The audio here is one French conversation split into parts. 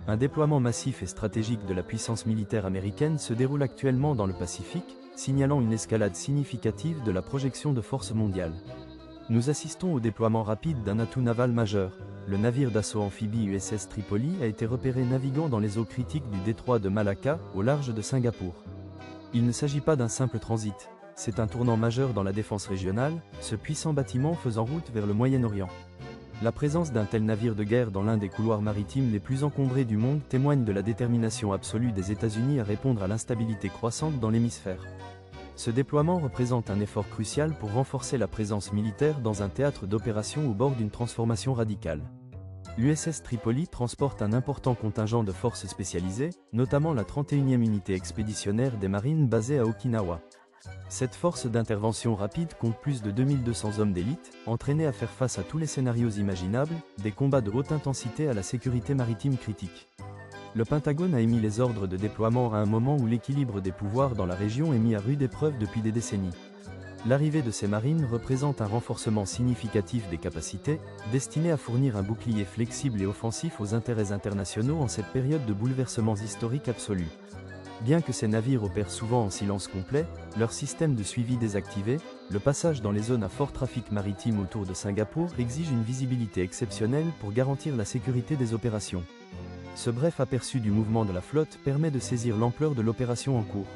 Un déploiement massif et stratégique de la puissance militaire américaine se déroule actuellement dans le Pacifique, signalant une escalade significative de la projection de forces mondiales. Nous assistons au déploiement rapide d'un atout naval majeur. Le navire d'assaut amphibie USS Tripoli a été repéré naviguant dans les eaux critiques du détroit de Malacca, au large de Singapour. Il ne s'agit pas d'un simple transit, c'est un tournant majeur dans la défense régionale, ce puissant bâtiment faisant route vers le Moyen-Orient. La présence d'un tel navire de guerre dans l'un des couloirs maritimes les plus encombrés du monde témoigne de la détermination absolue des États-Unis à répondre à l'instabilité croissante dans l'hémisphère. Ce déploiement représente un effort crucial pour renforcer la présence militaire dans un théâtre d'opération au bord d'une transformation radicale. L'USS Tripoli transporte un important contingent de forces spécialisées, notamment la 31e unité expéditionnaire des marines basée à Okinawa. Cette force d'intervention rapide compte plus de 2200 hommes d'élite, entraînés à faire face à tous les scénarios imaginables, des combats de haute intensité à la sécurité maritime critique. Le Pentagone a émis les ordres de déploiement à un moment où l'équilibre des pouvoirs dans la région est mis à rude épreuve depuis des décennies. L'arrivée de ces marines représente un renforcement significatif des capacités, destiné à fournir un bouclier flexible et offensif aux intérêts internationaux en cette période de bouleversements historiques absolus. Bien que ces navires opèrent souvent en silence complet, leur système de suivi désactivé, le passage dans les zones à fort trafic maritime autour de Singapour exige une visibilité exceptionnelle pour garantir la sécurité des opérations. Ce bref aperçu du mouvement de la flotte permet de saisir l'ampleur de l'opération en cours.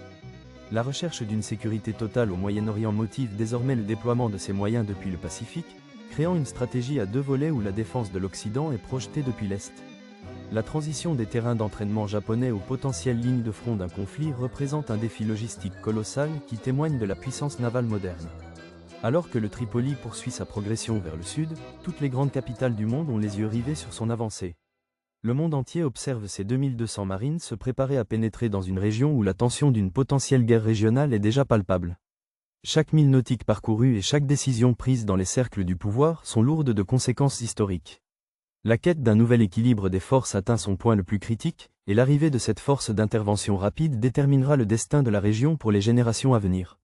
La recherche d'une sécurité totale au Moyen-Orient motive désormais le déploiement de ces moyens depuis le Pacifique, créant une stratégie à deux volets où la défense de l'Occident est projetée depuis l'Est. La transition des terrains d'entraînement japonais aux potentielles lignes de front d'un conflit représente un défi logistique colossal qui témoigne de la puissance navale moderne. Alors que le Tripoli poursuit sa progression vers le sud, toutes les grandes capitales du monde ont les yeux rivés sur son avancée. Le monde entier observe ces 2200 marines se préparer à pénétrer dans une région où la tension d'une potentielle guerre régionale est déjà palpable. Chaque mille nautique parcouru et chaque décision prise dans les cercles du pouvoir sont lourdes de conséquences historiques. La quête d'un nouvel équilibre des forces atteint son point le plus critique, et l'arrivée de cette force d'intervention rapide déterminera le destin de la région pour les générations à venir.